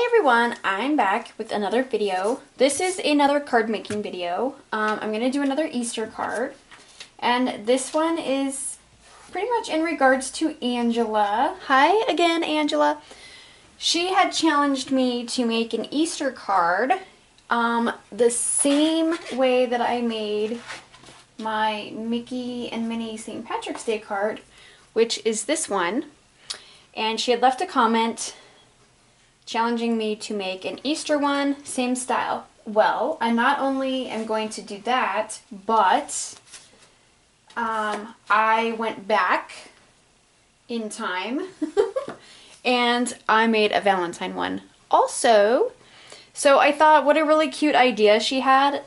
everyone, I'm back with another video. This is another card making video. I'm going to do another Easter card. And this one is pretty much in regards to Angela. Hi again, Angela. She had challenged me to make an Easter card the same way that I made my Mickey and Minnie St. Patrick's Day card, which is this one. And she had left a comment challenging me to make an Easter one, same style. Well, I not only am going to do that, but I went back in time and I made a Valentine one also. So I thought, what a really cute idea she had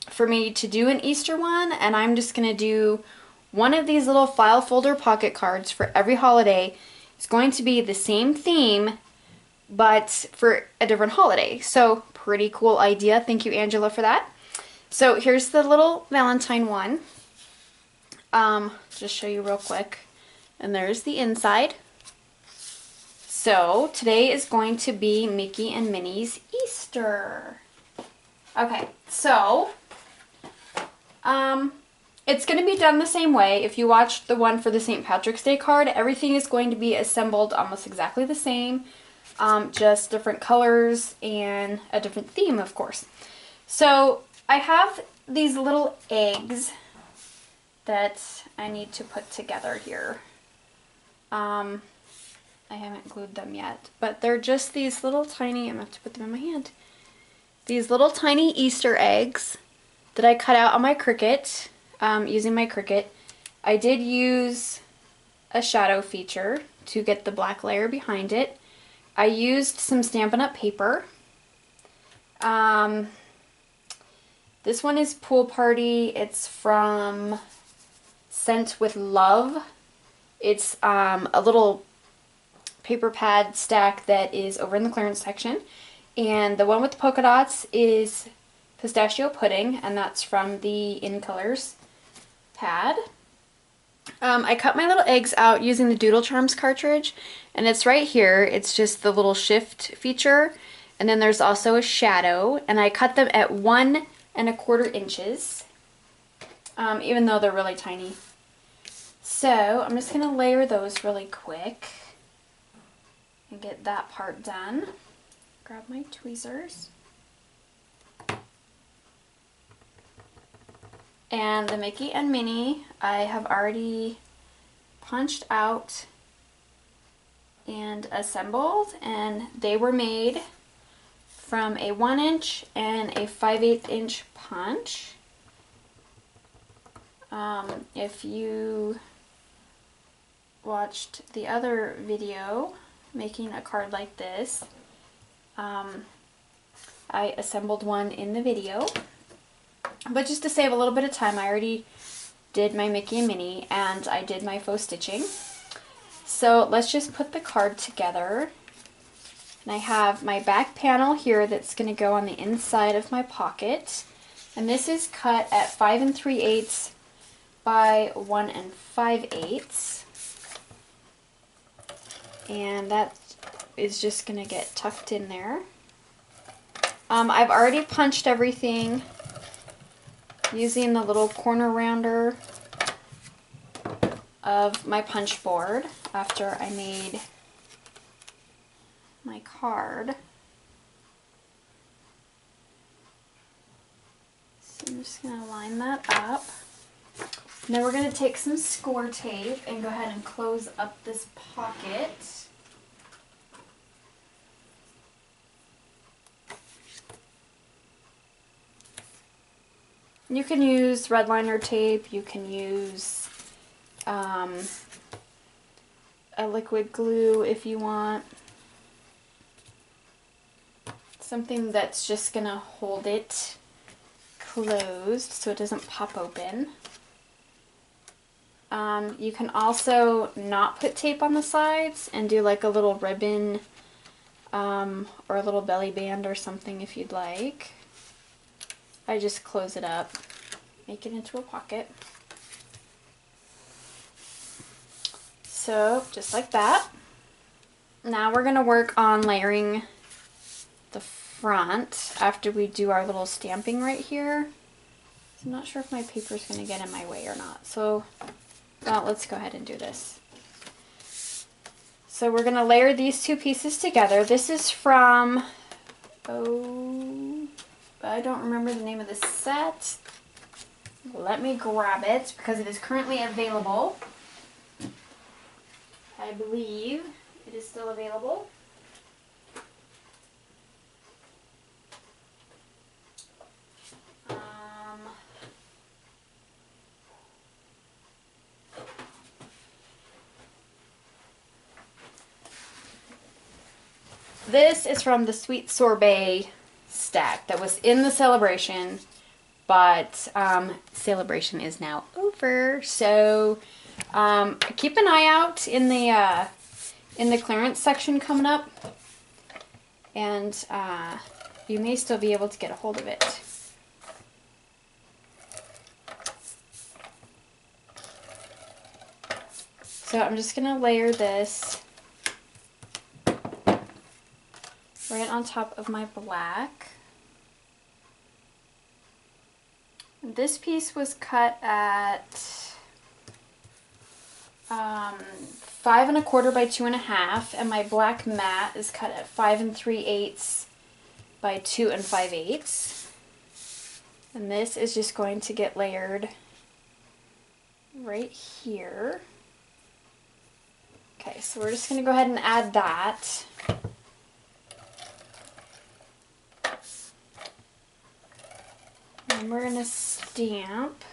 for me to do an Easter one, and I'm just going to do one of these little file folder pocket cards for every holiday. It's going to be the same theme, but for a different holiday. So pretty cool idea. Thank you, Angela, for that. So here's the little Valentine one. Just show you real quick. And there's the inside. So today is going to be Mickey and Minnie's Easter. Okay, so it's going to be done the same way. If you watched the one for the St. Patrick's Day card, everything is going to be assembled almost exactly the same. Just different colors and a different theme, of course. So I have these little eggs that I need to put together here. I haven't glued them yet, but they're just these little tiny, I'm going to have to put them in my hand, these little tiny Easter eggs that I cut out on my Cricut, using my Cricut. I did use a shadow feature to get the black layer behind it. I used some Stampin' Up! Paper. This one is Pool Party. It's from Scent with Love. It's a little paper pad stack that is over in the clearance section. And the one with the polka dots is Pistachio Pudding, and that's from the In Colors pad. I cut my little eggs out using the Doodle Charms cartridge, and it's right here. It's just the little shift feature, and then there's also a shadow, and I cut them at 1 1/4 inches, even though they're really tiny. So I'm just going to layer those really quick and get that part done. Grab my tweezers. And the Mickey and Minnie, I have already punched out and assembled, and they were made from a 1 inch and a 5/8 inch punch. If you watched the other video making a card like this, I assembled one in the video. But just to save a little bit of time, I already did my Mickey and Minnie, and I did my faux stitching. So let's just put the card together. And I have my back panel here that's going to go on the inside of my pocket. And this is cut at 5 3/8 by 1 5/8. And that is just going to get tucked in there. I've already punched everything using the little corner rounder of my punch board after I made my card. So I'm just going to line that up. And then we're going to take some score tape and go ahead and close up this pocket. You can use red liner tape, you can use a liquid glue if you want. Something that's just going to hold it closed so it doesn't pop open. You can also not put tape on the sides and do like a little ribbon or a little belly band or something if you'd like. I just close it up, make it into a pocket. So just like that. Now we're going to work on layering the front after we do our little stamping right here. So I'm not sure if my paper is going to get in my way or not. So well, let's go ahead and do this. So we're going to layer these two pieces together. This is from, oh, I don't remember the name of the set. Let me grab it because it is currently available. I believe it is still available. This is from the Sweet Sorbet stack that was in the celebration, but celebration is now over. So keep an eye out in the clearance section coming up, and you may still be able to get a hold of it. So I'm just gonna layer this right on top of my black. This piece was cut at 5 1/4 by 2 1/2, and my black matte is cut at 5 3/8 by 2 5/8. And this is just going to get layered right here. Okay, so we're just going to go ahead and add that. And we're going to stamp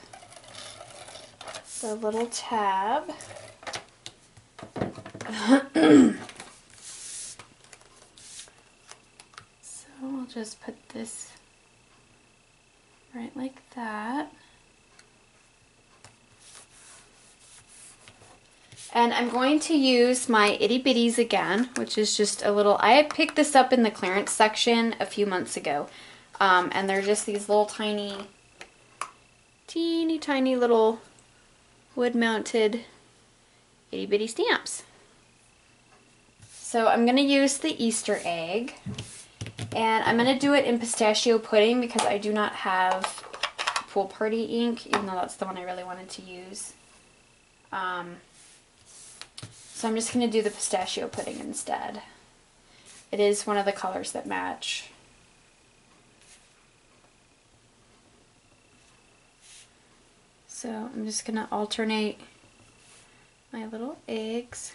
the little tab. So I'll just put this right like that. And I'm going to use my itty bitties again, which is just a little, I had picked this up in the clearance section a few months ago. And they're just these little teeny tiny little wood mounted itty bitty stamps. So I'm going to use the Easter egg, and I'm going to do it in pistachio pudding because I do not have Pool Party ink, even though that's the one I really wanted to use. So I'm just going to do the pistachio pudding instead. It is one of the colors that match. So I'm just going to alternate my little eggs.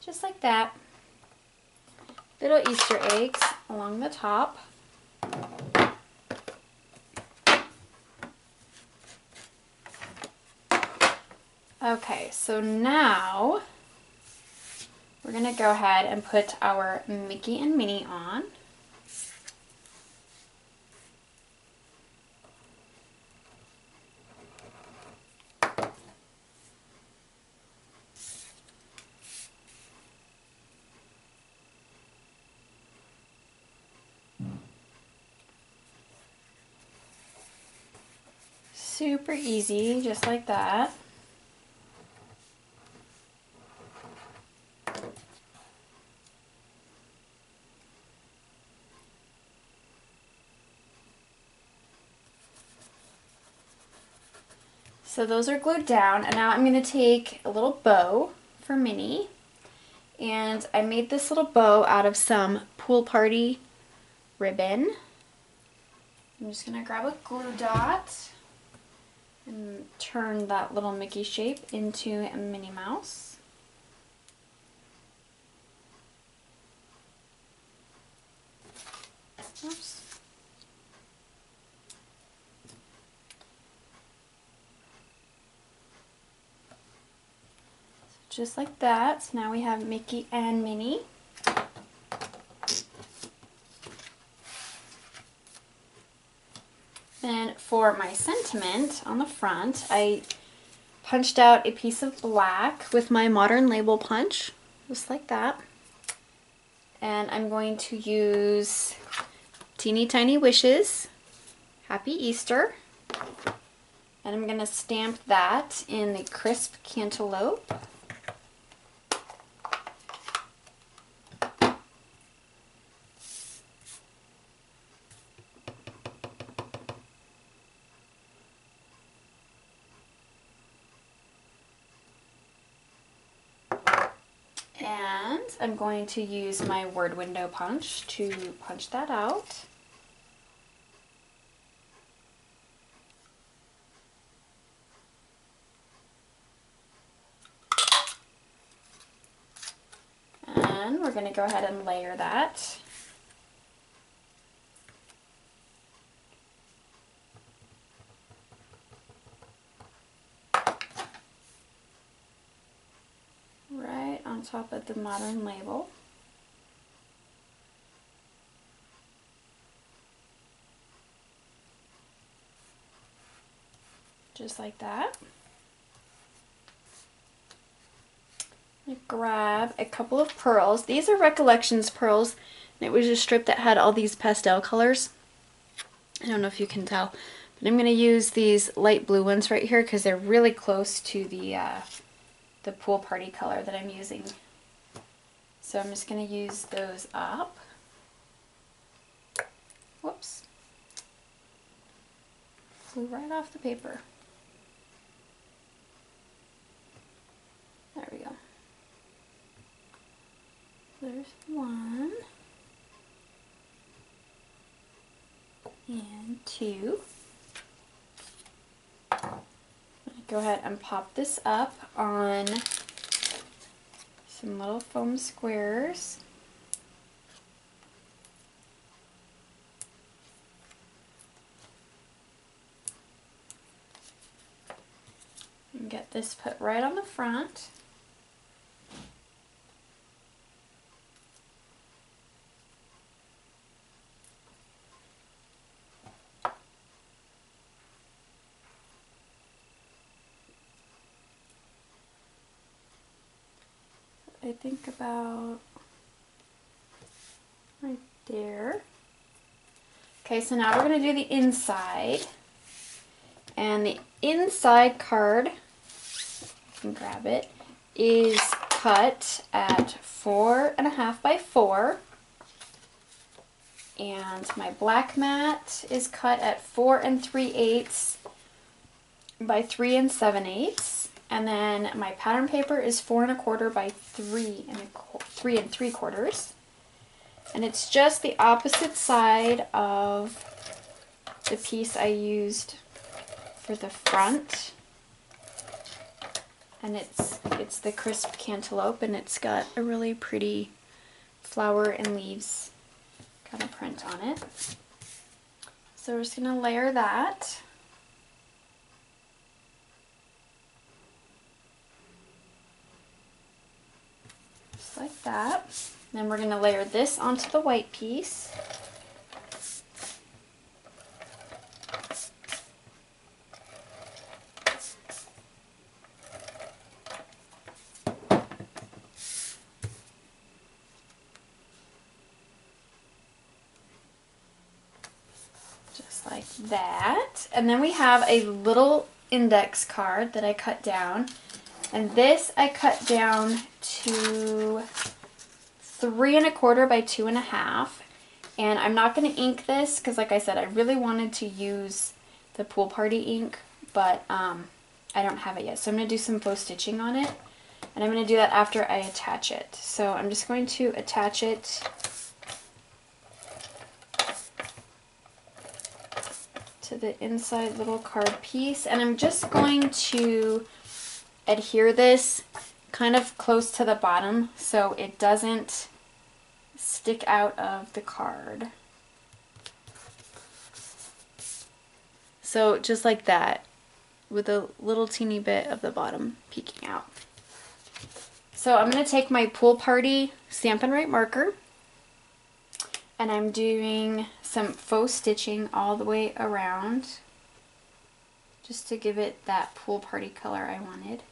Just like that. Little Easter eggs along the top. Okay, so now we're going to go ahead and put our Mickey and Minnie on. Super easy, just like that. So those are glued down, and now I'm going to take a little bow for Minnie, and I made this little bow out of some Pool Party ribbon. I'm just going to grab a glue dot and turn that little Mickey shape into a Minnie Mouse. Oops. Just like that. So now we have Mickey and Minnie. Then for my sentiment on the front, I punched out a piece of black with my modern label punch, just like that. And I'm going to use Teeny Tiny Wishes, Happy Easter. And I'm going to stamp that in the crisp cantaloupe. And I'm going to use my word window punch to punch that out. And we're going to go ahead and layer that. Right on top of the modern label. Just like that. Grab a couple of pearls. These are Recollections pearls, and it was a strip that had all these pastel colors. I don't know if you can tell, but I'm going to use these light blue ones right here because they're really close to the pool party color that I'm using. So I'm just going to use those up. Whoops. Flew right off the paper. There we go. There's one. And two. Go ahead and pop this up on some little foam squares. And get this put right on the front. I think about right there. Okay, so now we're going to do the inside. And the inside card, I can grab it, is cut at 4.5 by 4. And my black mat is cut at 4 3/8 by 3 7/8. And then my pattern paper is 4 1/4 by 3 3 3/4. And it's just the opposite side of the piece I used for the front. And it's the crisp cantaloupe, and it's got a really pretty flower and leaves kind of print on it. So we're just going to layer that. Just like that. Then we're going to layer this onto the white piece. Just like that. And then we have a little index card that I cut down. And this I cut down to 3 1/4 by 2.5. And I'm not going to ink this because, like I said, I really wanted to use the pool party ink, but I don't have it yet. So I'm going to do some faux stitching on it, and I'm going to do that after I attach it. So I'm just going to attach it to the inside little card piece, and I'm just going to adhere this kind of close to the bottom so it doesn't stick out of the card. So just like that, with a little teeny bit of the bottom peeking out. So I'm going to take my Pool Party Stampin' Write marker, and I'm doing some faux stitching all the way around just to give it that pool party color I wanted.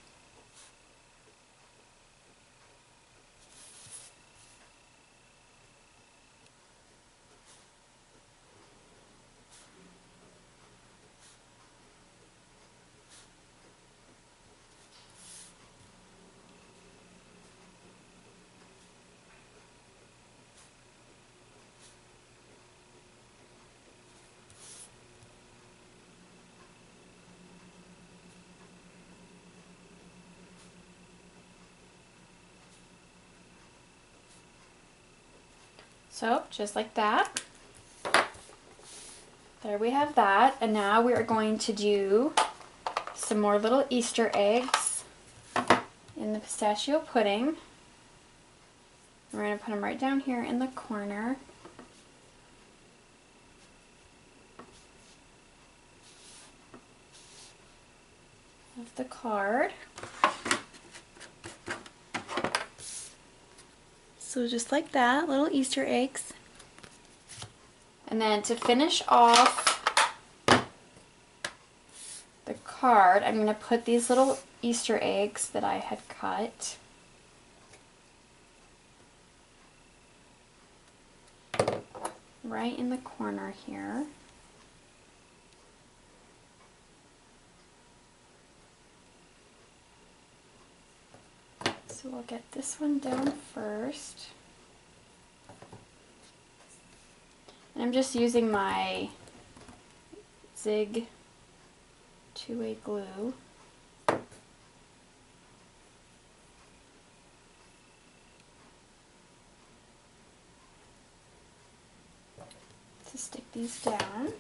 So just like that. There we have that. And now we are going to do some more little Easter eggs in the pistachio pudding. We're going to put them right down here in the corner. Of the card. So just like that, little Easter eggs. And then to finish off the card, I'm going to put these little Easter eggs that I had cut right in the corner here. So we'll get this one down first. And I'm just using my Zig 2-way glue. To stick these down.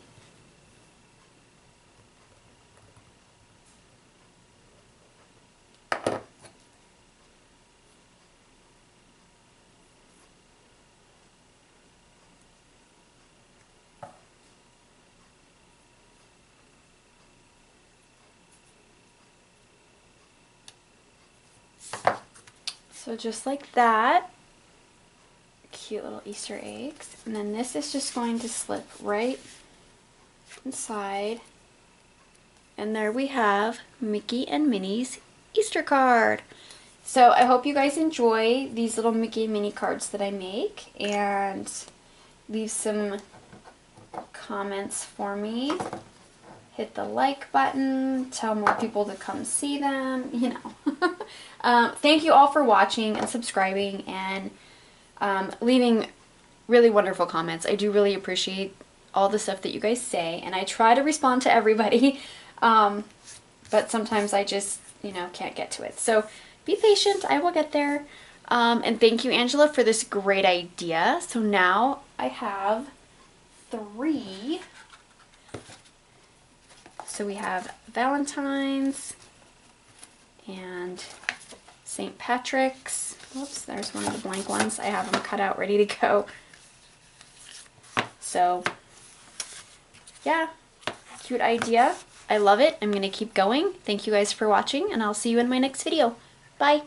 So just like that, cute little Easter eggs. And then this is just going to slip right inside. And there we have Mickey and Minnie's Easter card. So I hope you guys enjoy these little Mickey and Minnie cards that I make, and leave some comments for me. Hit the like button, tell more people to come see them, you know. Thank you all for watching and subscribing and leaving really wonderful comments. I do really appreciate all the stuff that you guys say, and I try to respond to everybody, but sometimes I just, you know, can't get to it. So be patient, I will get there. And thank you, Angela, for this great idea. So now I have 3. So we have Valentine's and St. Patrick's. Whoops, there's one of the blank ones. I have them cut out, ready to go. So, yeah, cute idea. I love it. I'm going to keep going. Thank you guys for watching, and I'll see you in my next video. Bye!